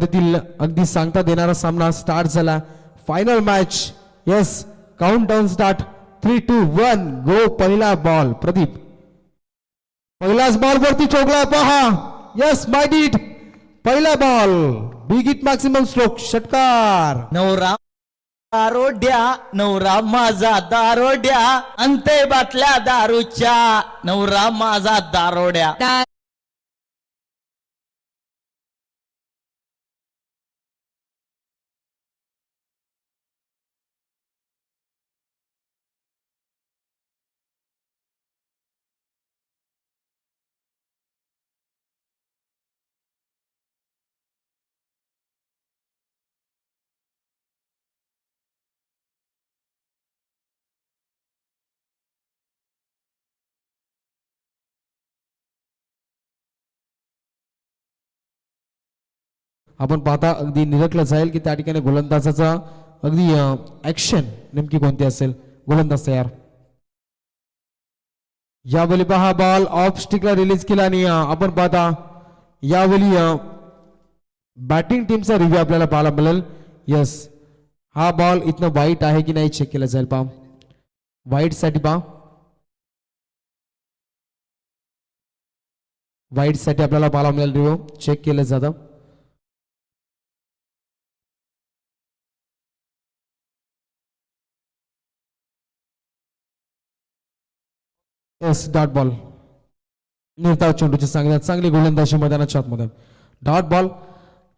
अगदी सांगता देणारा सामना स्टार्ट झाला. Final match. Yes, count down start. 3 2 1 go. पहिला बॉल प्रदीप. पहिलाच बॉल वरती ठोकला पहा. Yes my deed. पहिला ball big it maximum stroke. षटकार. नवरा दारोड्या, नवरा माझा दारोड्या, अंते बाटल्या दारूच्या, नवरा माझा दारोड्या. आपण पाहता अगदी निरखलं जाईल की त्या ठिकाणी गोलंदाजाचा अगदी ऍक्शन नेमकी कोणती असेल. गोलंदाज तयार. यावेळी पहा बॉल ऑफ स्टिकला रिलीज केला आणि आपण पाहता यावेळी बॅटिंग टीमचा रिव्ह्यू आपल्याला पाहायला मिळेल. यस, हा बॉल इथनं वाईट आहे की नाही चेक केला जाईल. पहा वाईट साठी पहा. वाईट साठी आपल्याला पाहायला मिळेल. रिव्ह्यू चेक केलं जातं. Yes, dot ball. निर्धाव चेंडूची चांगली गोलंदाजी मैदानाच्या आतमध्ये. डॉट बॉल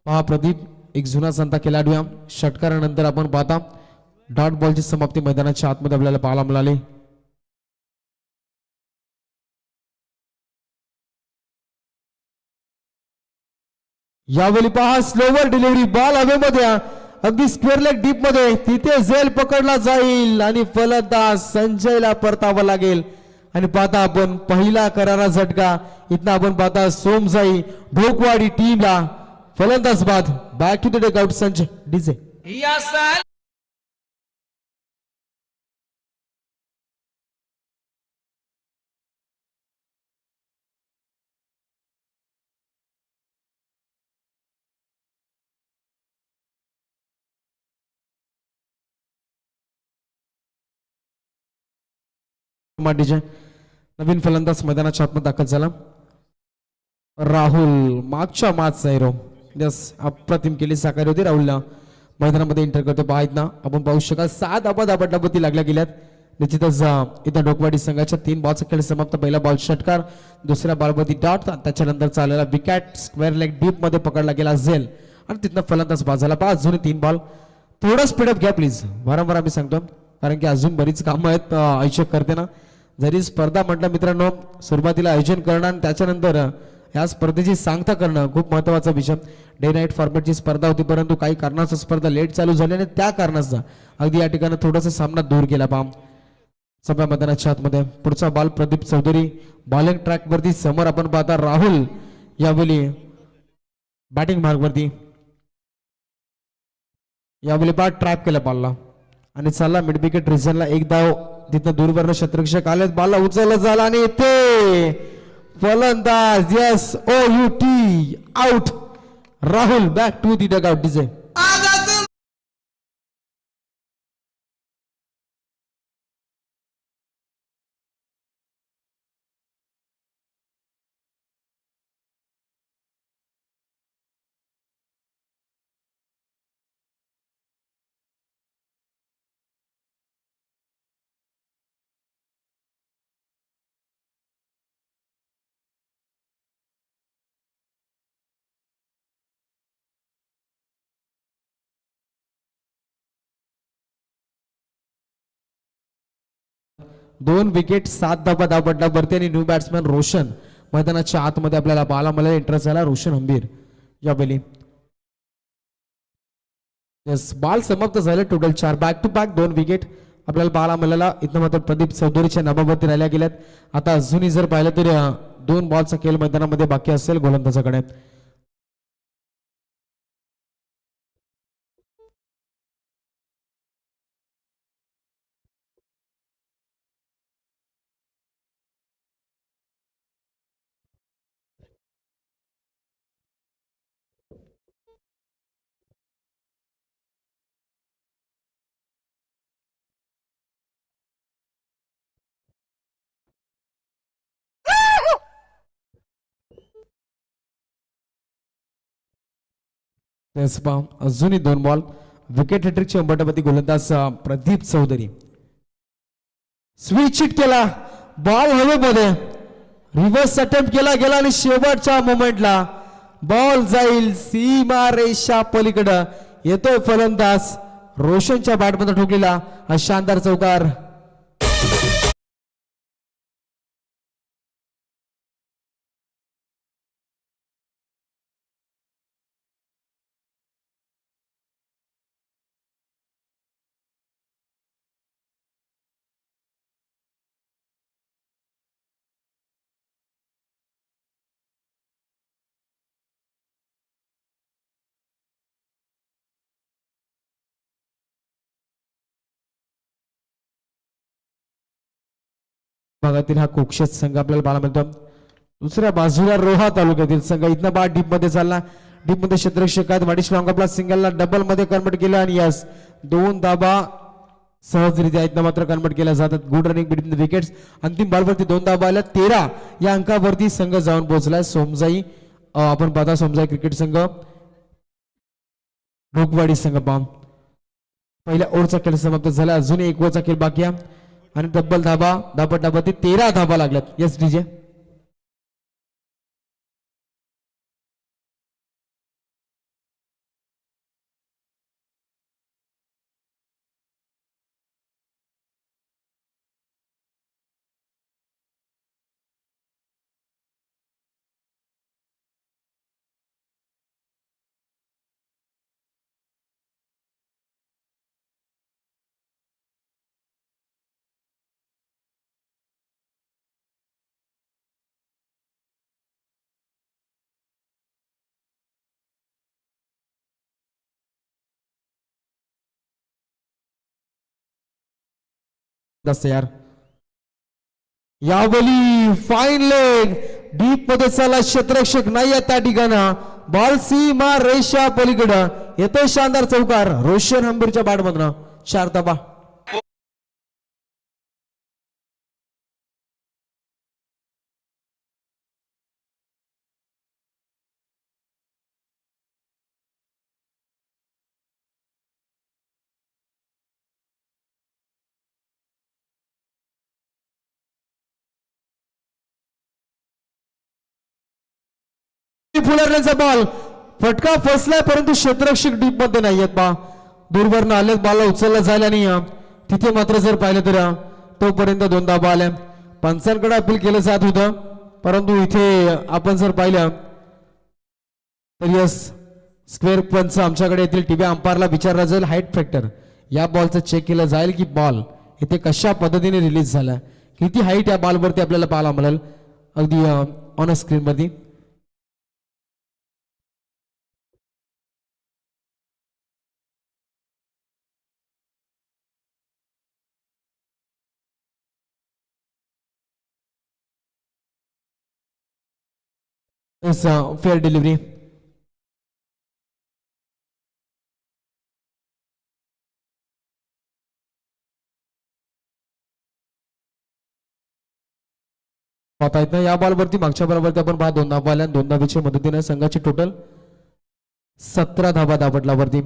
पहा प्रदीप एक जुना संता खेळाडू. षटकारानंतर आपण पाहता डॉट बॉलची समाप्ती मैदानाच्या आतमध्ये आपल्याला पाहायला मिळाली. यावेळी पहा स्लोवर डिलिव्हरी. बॉल हवेमध्ये अगदी स्क्वेअर लेग डीप मध्ये. तिथे झेल पकडला जाईल आणि फलंदाज संजयला परतावं लागेल. आणि पाहता आपण पहिला करारा झटका इथं आपण पाहता सोमजाई ढोकवाडी टीमला फलंदाज बाद. Back to the dugout Sanjay DJ. DJ. नवीन फलंदाज मैदानाच्या आतमध्ये दाखल झाला. राहुल मागच्या माच सैरो. यस, अप्रतिम केली साकारी होती. राहुलला मैदानामध्ये एंटर करतो पाहत ना आपण पाहू शकाल. 7 धाबांवरती लागल्या गेल्यात. निश्चितच इथं डोकवाडी संघाच्या 3 बॉलचा खेळ समाप्त. पहिला बॉल षटकार, दुसऱ्या बॉलवरती डॉट, त्याच्यानंतर चाललेला विकेट स्क्वेअर लेग डीप मध्ये पकडला गेला झेल आणि तिथनं फलंदाज बाद झाला. 5 जुने 3 बॉल. थोडं स्पीडअप घ्या प्लीज. वारंवार आम्ही सांगतो कारण की अजून बरीच कामं आहेत आयोजक करते ना. जरी स्पर्धा म्हटलं मित्रांनो सुरुवातीला आयोजन करणं आणि त्याच्यानंतर या स्पर्धेची सांगता करणं खूप महत्वाचा विषय. डे नाईट फॉर्मॅटची स्पर्धा होती परंतु काही कारणास्तव स्पर्धा लेट चालू झाली आणि त्या कारणाचा अगदी या ठिकाणी थोडासा सामना दूर केला. पाम सभा मैदानाच्या आतमध्ये पुढचा ball Pradeep Chaudhary. Bowling track वरती समोर आपण पाहता राहुल यावेळी बॅटिंग मार्ग वरती. यावेळी बॉल ट्रॅप केला बॉलला आणि चालला मिड विकेट रिझनला. एक धाव तिथं दूरवरनं क्षेत्ररक्षक आले. बॉलला उचललं झाला आणि ते फलंदाज yes OUT out. Rahul back to the dugout डीजे. दोन विकेट 7 धावा धाव पडला वरती आणि न्यू बॅट्समॅन रोशन मैदानाच्या आतमध्ये आपल्याला पाहायला मला इंटरेस्ट झाला. रोशन हंबीर यावेळी. यस, बॉल समाप्त झाले. Total 4 back to back 2 wicket आपल्याला पाहायला मिळाला. इथं मात्र प्रदीप चौधरीच्या नामावरती राहिल्या गेल्यात. आता अजूनही जर पाहिलं तर 2 बॉलचा खेळ मैदानामध्ये बाकी असेल गोलंदाजाकडे. तेच पहा अजूनही 2 बॉल विकेट हॅट्रिकचे अंबटापती गोलंदाज प्रदीप चौधरी. स्विच हिट केला बॉल हवेमध्ये रिव्हर्स अटेम्प्ट केला गेला आणि शेवटच्या मोमेंटला बॉल जाईल सीमा रेषा पलीकडे. येतोय फलंदाज रोशनच्या बॅटमध्ये ठोकलेला हा शानदार चौकार. भागातील हा कुक्षत संघ आपल्याला पाहायला मिळतो. दुसऱ्या बाजूला रोहा तालुक्यातील संघ इथनं बा डीप मध्ये चालला. डीप मध्ये क्षेत्ररक्षकात वाडी स्ट्रॉंग आपला सिंगलला डबल मध्ये कन्वर्ट केलं आणि यस 2 धाबा सहजरित्या इथनं मात्र कन्वर्ट केल्या जातात. Good running between the wickets. अंतिम बॉलवरती 2 धाबा आल्या. 13 या अंकावरती संघ जाऊन पोहोचलाय. सोमजाई आपण पाहता सोमजाई क्रिकेट संघ ढोकवाडी संघ पाम पहिल्या ओव्हरचा खेळ समाप्त झाला. अजूनही 1 ओव्हरचा खेळ बाकी आहे आणि डबल धाबा धाबावरती 13 धाबा लागल्यात. येस डीजे यार यावली फाईन लेग डीप मध्ये चला. क्षेत्ररक्षक नाही आहे त्या ठिकाणा. बॉल सीमा रेषा पलीकडं. येतोय शानदार चौकार रोशन हंबीरच्या बॅट मधनं. 4 धाबा. फुलरण्याचा बॉल फटका फसलाय परंतु क्षेत्ररक्षक डीप मध्ये नाहीयेत. बा दूरवरनं आले बॉल उचलला जायला नाही. तिथे मात्र जर पाहिलं तर तोपर्यंत 2 धाबा आल्या. पंचांकडे अपील केलं जात होतं परंतु इथे आपण जर पाहिलं तर यस स्क्वेअर पंच आमच्याकडे येथील टीव्ही अंपायरला विचारला जाईल हाईट फॅक्टर या बॉलचं चेक केलं जाईल की बॉल इथे कशा पद्धतीने रिलीज झाला किती हाईट या बॉलवरती आपल्याला पाहायला मिळेल अगदी ऑन स्क्रीन मध्ये. Fair delivery. पाहता येत ना या बॉलवरती मागच्या बॉलवरती आपण 2 धाबा आल्या. 2 धाब्याच्या मदतीने संघाची टोटल 17 धाबा दाबटला वरती.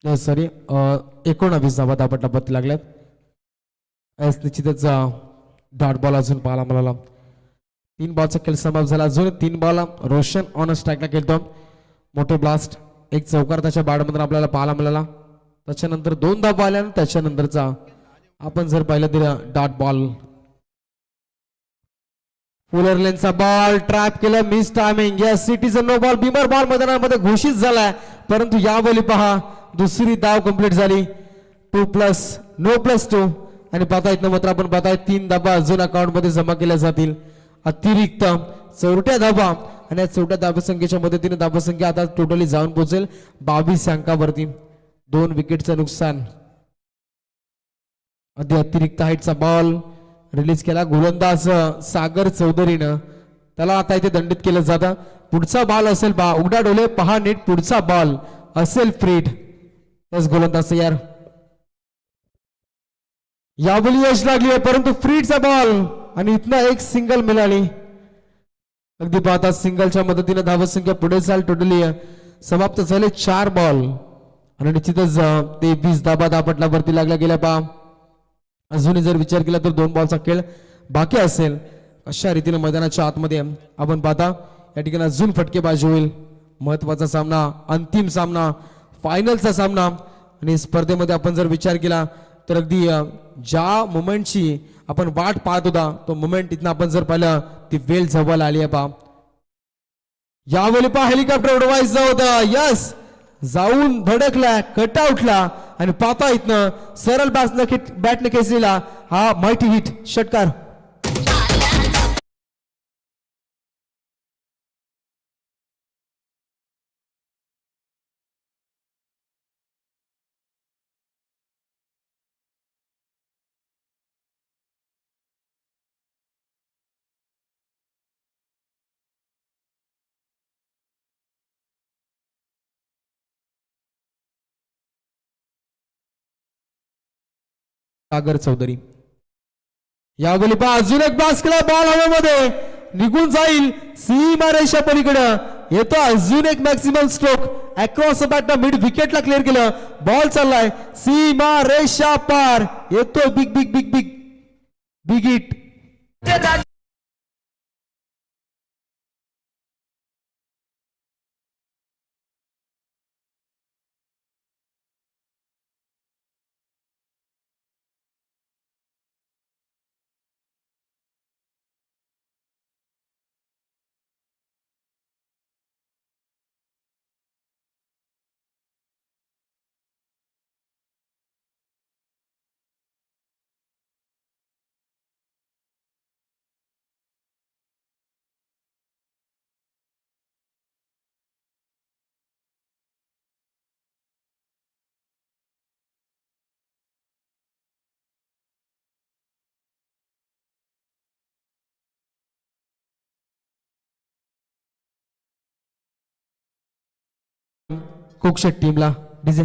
सॉरी 19 धाबा दाबटला वरती लागल्यात. निश्चितच डॉट बॉल अजून पाहायला मिळाला. 3 बॉलचा खेळ समाप्त झाला. अजून 3 बॉल रोशन ऑन स्ट्राईकला खेळतो. मोठे ब्लास्ट एक चौकार त्याच्या बॅटमधून आपल्याला पाहायला मिळाला. त्याच्यानंतर 2 धाबा आल्या. त्याच्यानंतरचा आपण जर पाहिलं तर डॉट बॉल. फुलर लेनचा बॉल ट्रॅप केला मिस टायमिंग. या citizen no ball beamer ball मैदानामध्ये घोषित झालाय परंतु यावेळी पहा दुसरी धाव कंप्लीट झाली. 2+ नो +2 आणि पाहता येत मात्र आपण पाहताय 3 धाबा अजून अकाउंट मध्ये जमा केल्या जातील. अतिरिक्त 4 धाबा आणि या 4 धाबसंख्येच्या मदतीने धाबसंख्या आता टोटली जाऊन पोहोचेल 22 अंकावरती. 2 विकेटचं नुकसान. अतिरिक्त हाईटचा बॉल रिलीज केला गोलंदाज सागर चौधरीनं. त्याला आता इथे दंडित केलं जातं. पुढचा बॉल असेल पहा उघडा डोले पहा नीट पुढचा बॉल असेल फ्रीड. गोलंदाज तयार. यावेळी यश लागली आहे परंतु फ्रीडचा बॉल आणि इथनं एक सिंगल मिळाली. अगदी पाहता सिंगलच्या मदतीने धावसंख्या पुढे चाल टोटली समाप्त झाले 4 बॉल आणि निश्चितच ते 20 धाबा धापटलावरती लागला गेल्या पा. अजूनही जर विचार केला तर 2 बॉलचा खेळ बाकी असेल. अशा रीतीने मैदानाच्या आतमध्ये आपण पाहता या ठिकाणी अजून फटकेबाजी होईल. महत्वाचा सामना, अंतिम सामना, फायनलचा सामना आणि स्पर्धेमध्ये आपण जर विचार केला तर अगदी ज्या मोमेंटची आपण वाट पाहत होता तो मोमेंट इथनं आपण जर पाहिलं ती वेळ जवळ आली आहे पा. यावेळी पहा हेलिकॉप्टर उडवायचं होतं. यस, जाऊन धडकला, कटआउटला आणि पाहता इथनं सरळ बॅटने खेचलेला हा माहिती हिट षटकार. सागर चौधरी यावेळी पहा अजून एक पास केला, बॉल हवेमध्ये निघून जाईल सीमा रेषा पलीकडे येतो. अजून एक maximum stroke across bat mid विकेटला क्लिअर केलं. बॉल चाललाय सीमा रेषा पार येतो. Big big big big big hit. कोकशेट टीमला डीजे.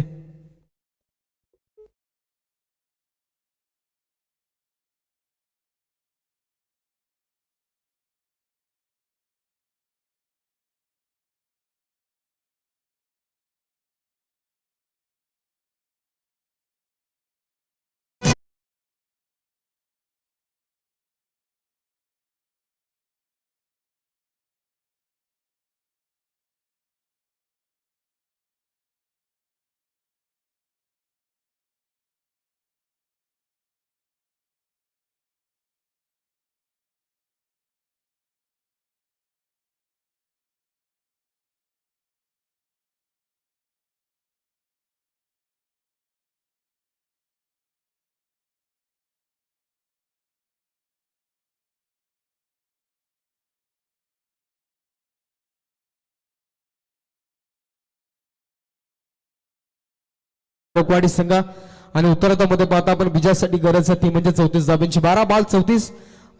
लोकवाडी संघ आणि उत्तरार्धामध्ये पाहता आपण विजयासाठी गरज आहे ती म्हणजे 34 धाब्यांची. 12 बॉल 34.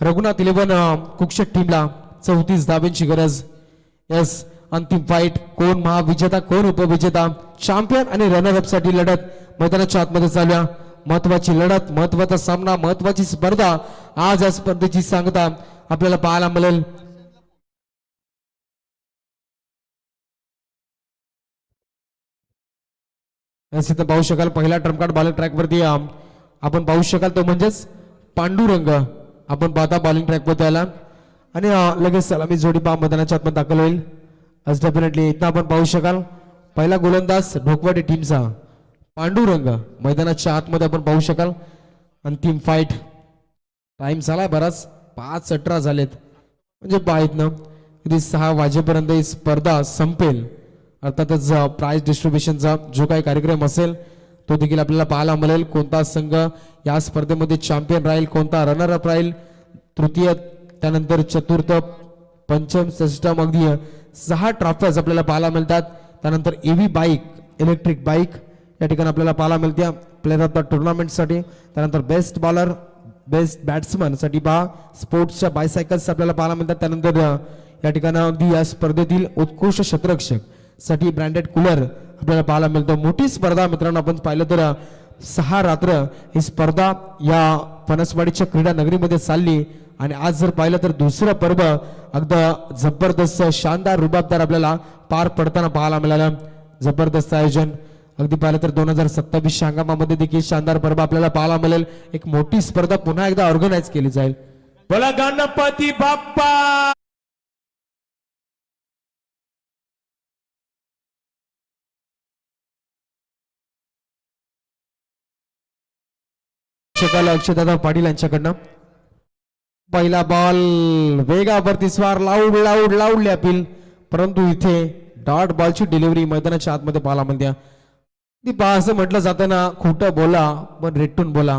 रघुनाथ 11 कुकशेट टीमला 34 धाब्यांची गरज. यस, अंतिम फाईट, कोण महाविजेता कोण उपविजेता, चॅम्पियन आणि रनर अप साठी लढत मैदानाच्या आतमध्ये चालू आहे. महत्वाची लढत, महत्वाचा सामना, महत्वाची स्पर्धा. आज या स्पर्धेची सांगता आपल्याला पाहायला मिळेल. इथं पाहू शकाल पहिला ट्रम्प कार्ड बॉलिंग ट्रॅक वरती आपण पाहू शकाल तो म्हणजेच पांडुरंग. आपण पाहता बॉलिंग ट्रॅक वरती आला आणि लगेच सलामी जोडी पहा मैदानाच्या आतमध्ये दाखल होईल. आज डेफिनेटली इथं आपण पाहू शकाल पहिला गोलंदाज ढोकवाडी टीमचा पांडुरंग मैदानाच्या आतमध्ये आपण पाहू शकाल. अंतिम फाईट, टाइम झाला बराच, 5:18 झालेत म्हणजे पाहितनं कधी 6 वाजेपर्यंत ही स्पर्धा संपेल. अर्थातच प्राइज डिस्ट्रीब्युशनचा जो काही कार्यक्रम असेल तो देखील आपल्याला पाहायला मिळेल. कोणता संघ या स्पर्धेमध्ये चॅम्पियन राहील, कोणता रनर अप राहील, तृतीय त्यानंतर चतुर्थ पंचम षष्टम अगदी 6 ट्रॉफीज आपल्याला पाहायला मिळतात. त्यानंतर EV बाईक, इलेक्ट्रिक बाईक या ठिकाणी आपल्याला पाहायला मिळते प्लेअर ऑफ द टुर्नामेंटसाठी. त्यानंतर बेस्ट बॉलर, बेस्ट बॅट्समन साठी पहा स्पोर्ट्सच्या बायसायकल्स आपल्याला पाहायला मिळतात. त्यानंतर या ठिकाणी अगदी या स्पर्धेतील उत्कृष्ट क्षेत्ररक्षक साठी ब्रँडेड कूलर आपल्याला पाहायला मिळतो. मोठी स्पर्धा मित्रांनो आपण पाहिलं तर 6 रात्र ही स्पर्धा या पनसवाडीच्या क्रीडा नगरीमध्ये चालली आणि आज जर पाहिलं तर दुसरं पर्व अगदी जबरदस्त शानदार रुबाबदार आपल्याला पार पडताना पाहायला मिळालं. जबरदस्त आयोजन अगदी पाहिलं तर 2027 हंगामामध्ये देखील शानदार पर्व आपल्याला पाहायला मिळेल. एक मोठी स्पर्धा पुन्हा एकदा ऑर्गनाईज केली जाईल. बोला गणपती बाप्पा. अक्षयदादा पाटील यांच्याकडनं पहिला बॉल वेगावरती स्वार लाऊड लाऊड लाऊड अपील, परंतु इथे डॉट बॉलची डिलिव्हरी मैदानाच्या आतमध्ये पाहायला मिळते. ती असं म्हटलं जातं ना, खोटं बोला पण रेटून बोला,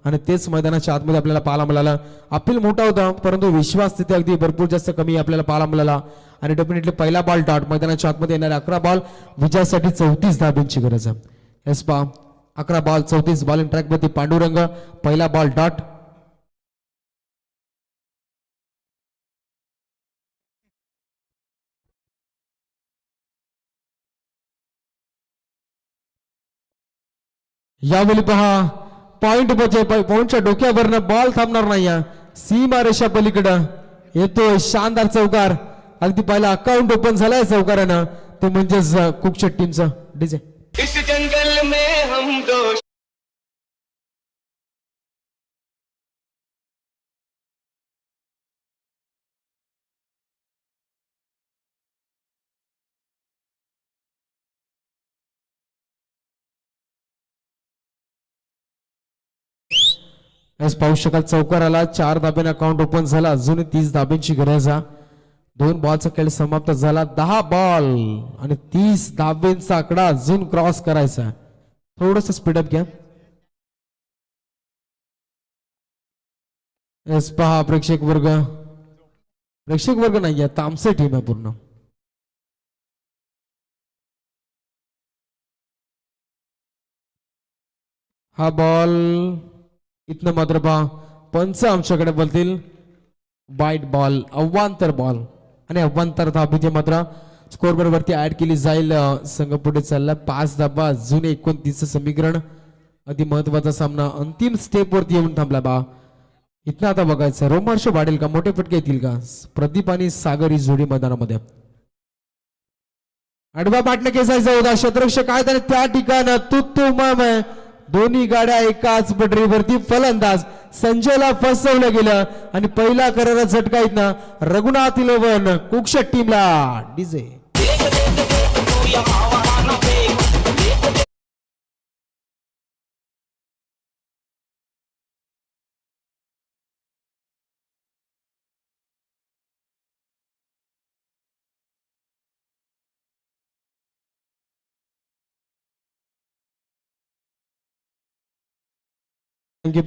आणि तेच मैदानाच्या आतमध्ये आपल्याला पाहायला मिळालं. अपील मोठा होता परंतु विश्वास तिथे अगदी भरपूर जास्त कमी आपल्याला पाहायला मिळाला. आणि डेफिनेटली पहिला बॉल डॉट, मैदानाच्या आतमध्ये येणारे 11 बॉल विजयासाठी 34 धाब्यांची गरज आहे. येस पा 11 बॉल 34 बॉलिंग ट्रॅक वरती पांडुरंग. पहिला बॉल डॉट. यावेळी पहा पॉइंट पॉइंटच्या डोक्यावरनं बॉल थांबणार नाही. सीमा रेषा पलीकडं येतोय शानदार चौकार. अगदी पहिला अकाउंट ओपन झालाय चौकारानं, तो म्हणजेच कुकच्या टीमचं डीजे. इस जंगल में हम दो. पाहू शकाल चौकाराला 4 धाब्याने अकाउंट ओपन झाला. अजून 30 धाब्यांची गरज आहे. 2 बॉलचा खेळ समाप्त झाला. 10 बॉल आणि 30 धाब्यांचा आकडा अजून क्रॉस करायचा. थोडस स्पीडअप घ्या. एस पहा प्रेक्षक वर्ग नाही आहे, तामसे टीम आहे पूर्ण. हा बॉल इथनं मात्र पहा पंच आमच्याकडे बोलतील वाईट बॉल, अवांतर बॉल, आणि अवांतर धाबीचे मात्र स्कोर वरती ऍड केली जाईल. संघ पुढे चालला 5 धाबा, अजून 29 समीकरण. अति महत्वाचा सामना अंतिम स्टेप वरती येऊन थांबला. बा इथं आता बघायचं रोमांच वाढेल का, मोठे फटके येतील का. प्रदीप आणि सागर ही जोडी मैदानामध्ये. आडवा बाटणे केसायचा होता, क्षेत्ररक्षक काय त्याने त्या ठिकाणी तुत्तू मम. दोन्ही गाड्या एकाच पटरीवरती. फलंदाज संजयला फसवलं गेलं आणि पहिला करारा झटका इथनं रघुनाथ 11 कुकशेट टीमला डीजे.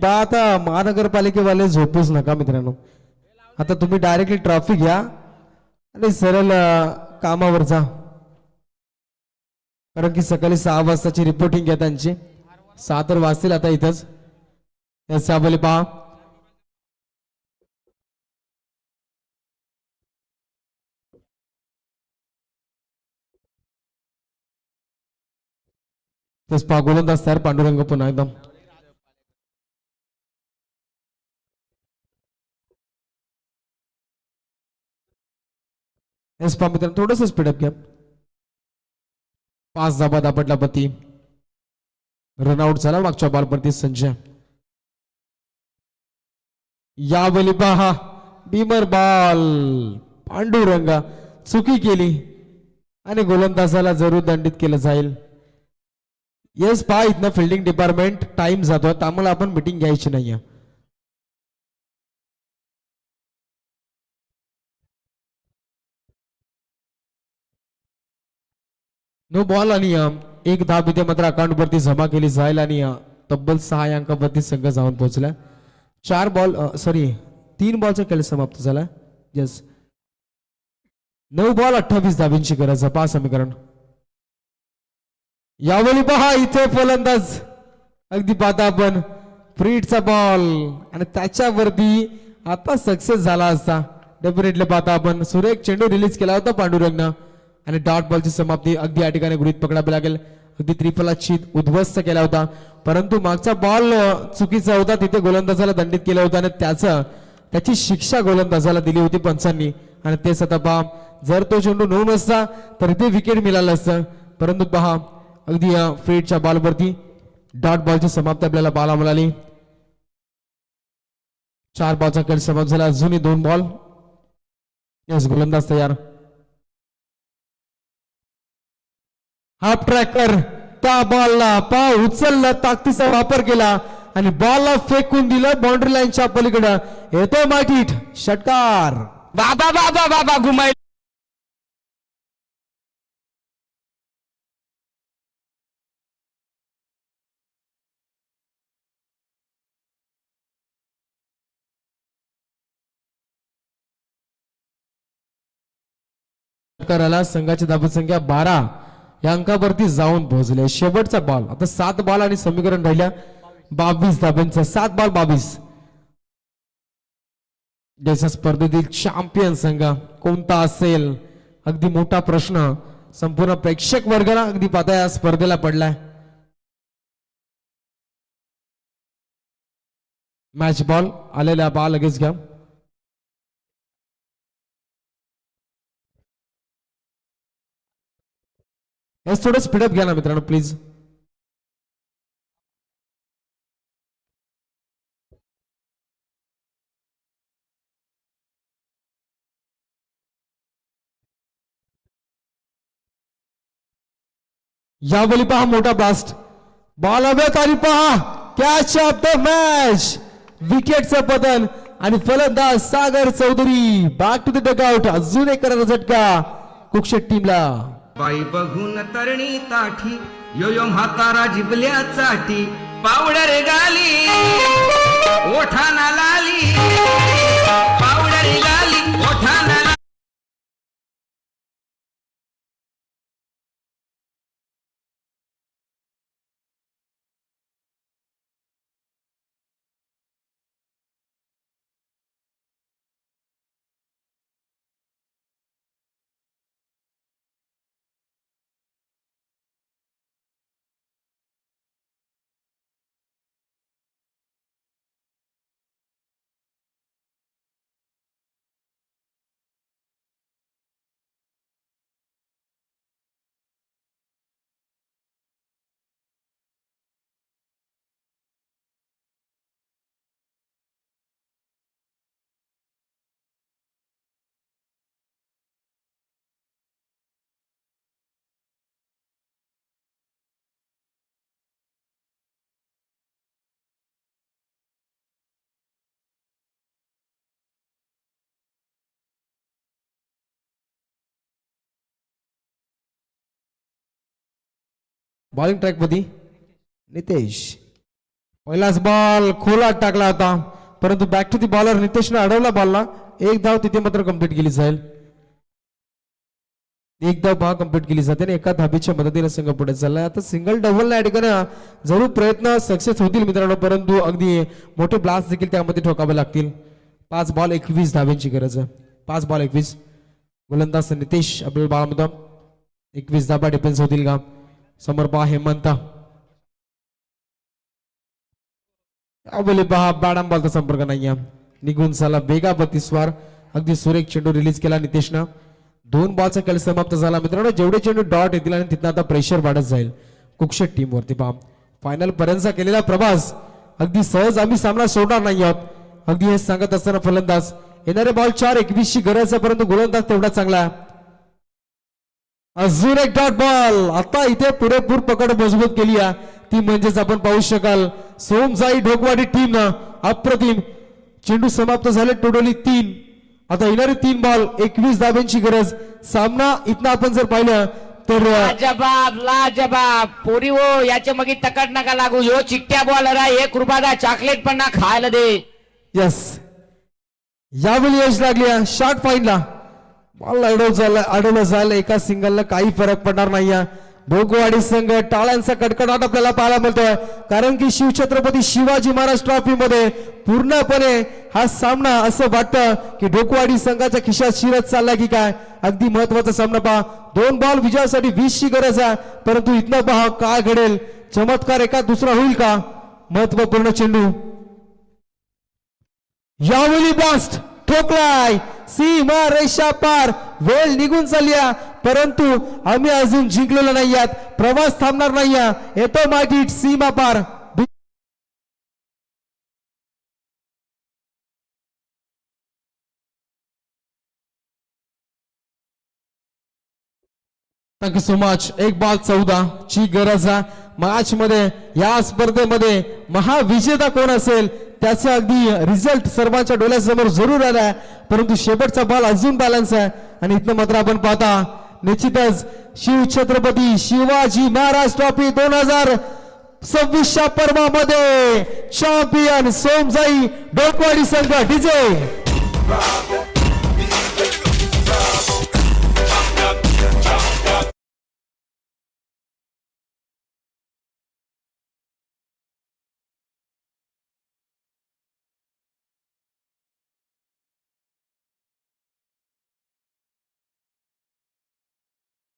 आता महानगरपालिकेवाले झोपूच नका मित्रांनो. आता तुम्ही डायरेक्टली ट्रॉफी घ्या आणि सरळ कामावर जा, कारण की सकाळी 6 वाजताची रिपोर्टिंग आहे त्यांची. 6 तर वाजतील आता इथंच. यावेळी पहा तेच पहा गोलंदाज तयार पांडुरंग पुन्हा एकदम. मित्रांनो थोडस स्पीडअप घ्या. 5 धाबा दापटला पती. रनआउट झाला मागच्या बॉलवरती संजय. यावेळी पहा बीमर बॉल, पांडुरंग चुकी केली आणि गोलंदाजाला जरूर दंडित केलं जाईल. येस पहा इथनं फिल्डिंग डिपार्टमेंट टाइम जातो, त्यामुळे आपण मिटिंग घ्यायची नाहीये. नो बॉल आणि 1 धाब इथे मात्र अकाउंट वरती जमा केली जाईल आणि तब्बल 6 अंकावरती संघ जाऊन पोहोचला. 3 बॉलचा खेळ समाप्त झाला. येस 9 बॉल 28 धाब्यांची गरज आहे. 5 समीकरण. यावेळी पहा इथे फलंदाज अगदी पाहता आपण फ्रीटचा बॉल आणि त्याच्यावरती आता सक्सेस झाला असता. डेफिनेटली पाहता आपण सुरेख चेंडू रिलीज केला होता पांडुरंगनं आणि डॉट बॉलची समाप्ती अगदी या ठिकाणी गृहीत पकडावी लागेल. अगदी त्रिफलाची उद्ध्वस्त केला होता, परंतु मागचा बॉल चुकीचा होता, तिथे गोलंदाजाला दंडित केलं होतं आणि त्याची शिक्षा गोलंदाजाला दिली होती पंचांनी. आणि तेच आता पहा, जर तो चेंडू 9 नसता तर इथे विकेट मिळालं असतं, परंतु पहा अगदी फ्रीडच्या बॉलवरती डॉट बॉलची समाप्ती आपल्याला पाहायला मिळाली. 4 बॉलचा खेळ समाप्त झाला, अजूनही 2 बॉल. यस, गोलंदाज तयार. हाफ ट्रॅकर त्या बॉलला पा उचलला, ताकदीचा वापर केला आणि बॉलला फेकून दिलं बाउंड्री लाईनच्या पलीकडे. येतो माटीत षटकार. बाबा बाबा बाबा घुमाय षटकाराला संघाची धावत संख्या 12 या अंकावरती जाऊन पोहोचले. शेवटचा बॉल, आता 7 बॉल आणि समीकरण राहिल्या 22 धाब्यांचा. 7 बॉल 22. देशा स्पर्धेतील चॅम्पियन संघ कोणता असेल, अगदी मोठा प्रश्न संपूर्ण प्रेक्षक वर्गाला अगदी पाहता या स्पर्धेला पडलाय. मॅच बॉल आलेला बॉल लगेच घ्या. थोडं स्पीडअप घ्या ना मित्रांनो प्लीज. यावेळी पहा मोठा ब्लास्ट, बॉल हवेत आणि पहा कॅच ऑफ द मॅच, विकेटचं पतन आणि फलंदाज Sagar Chaudhari back to the dugout. अजून एक करायचा झटका कुक्षेट टीमला. बाई बघून तरणी ताठी यो यो म्हातारा जिबल्या चाटी पावडर गाली ओठाना लाली पावडर गाली ओठाना लाली. बॉलिंग ट्रॅक मध्ये नितेश, पहिलाच बॉल खोलात टाकला होता, परंतु बॅक टू दी बॉलर नितेशने अडवला बॉलला. 1 धाव तिथे मात्र कंप्लीट केली जाईल. 1 धाव पहा कंप्लीट केली जाते आणि एका धाबीच्या मदतीने संघ पुढे चाललाय. आता सिंगल डबल या ठिकाणी जरूर प्रयत्न सक्सेस होतील मित्रांनो, परंतु अगदी मोठे ब्लास्ट देखील त्यामध्ये ठोकावे लागतील. 5 बॉल 21 धाब्यांची गरज आहे. 5 बॉल 21. गोलंदाज नितेश आपल्याला बाळामध्ये 21 धाबा डिफेन्स होतील का. समोर पहा हेमंत, पहा बॅडम बॉलचा संपर्क नाहीये, निघून झाला बेगा 32 वार. अगदी सुरेख चेंडू रिलीज केला नितेशनं. 2 बॉलचा खेळ समाप्त झाला मित्रांनो. जेवढे चेंडू डॉट येतील आणि तिथं आता प्रेशर वाढत जाईल कुक्षेट टीम वरती. पहा फायनल पर्यंतचा केलेला प्रवास अगदी सहज आम्ही सामना सोडणार नाही आहोत. अगदी हे सांगत असताना फलंदाज येणारे बॉल 4-21 ची गरज आहे, परंतु गोलंदाज तेवढा चांगला आहे. अजून एक डॉट बॉल. आता इथे पुरेपूर पकड मजबूत केली आहे ती म्हणजेच आपण पाहू शकाल सोमजाई ढोकवाडी टीम ना अप्रतिम. चेंडू समाप्त झाले टोटली 3. आता येणारे 3 बॉल 21 धाब्यांची गरज. सामना इथनं आपण जर पाहिलं तर लाजबाब लाजबाब पोरी हो, याच्या मागे तकड नका लागू. यो चिट्ट्या बॉलर आहे, 1 रुपयाचा चॉकलेट पण ना खायला दे. यस, यावेळी यश लागली शॉर्ट फाईनला. बॉल अडवलं झालं एका सिंगलला काही फरक पडणार नाही. ढोकवाडी संघ टाळ्यांचा कडकडाट आपल्याला पाहायला मिळतोय कारण की शिवछत्रपती शिवाजी महाराज ट्रॉफी मध्ये पूर्णपणे हा सामना असं वाटतं की ढोकवाडी संघाच्या खिशात शिरत चाललाय की काय. अगदी महत्वाचा सामना पहा. 2 बॉल विजयासाठी 20 ची गरज आहे परंतु इथनं पहा काय घडेल. चमत्कार एका दुसरा होईल का. महत्वपूर्ण चेंडू यावेळी बास्ट ठोकलाय सीमा रेषा पार. वेळ निघून चालली परंतु आम्ही अजून जिंकलेलो नाही आहात. प्रवास थांबणार नाही. येतो माटी सीमा पार. Thank you so much. 1 बॉल 14 ची गरज आहे मॅच मध्ये. या स्पर्धेमध्ये महाविजेता कोण असेल त्याचा अगदी रिझल्ट सर्वांच्या डोळ्यासमोर जरूर आलाय परंतु शेवटचा बॉल अजून बॅलन्स आहे आणि इथनं मात्र आपण पाहता निश्चितच शिवछत्रपती शिवाजी महाराज ट्रॉफी 2026 पर्वामध्ये चॅम्पियन सोमजाई ढोकवाडी संघ डीजे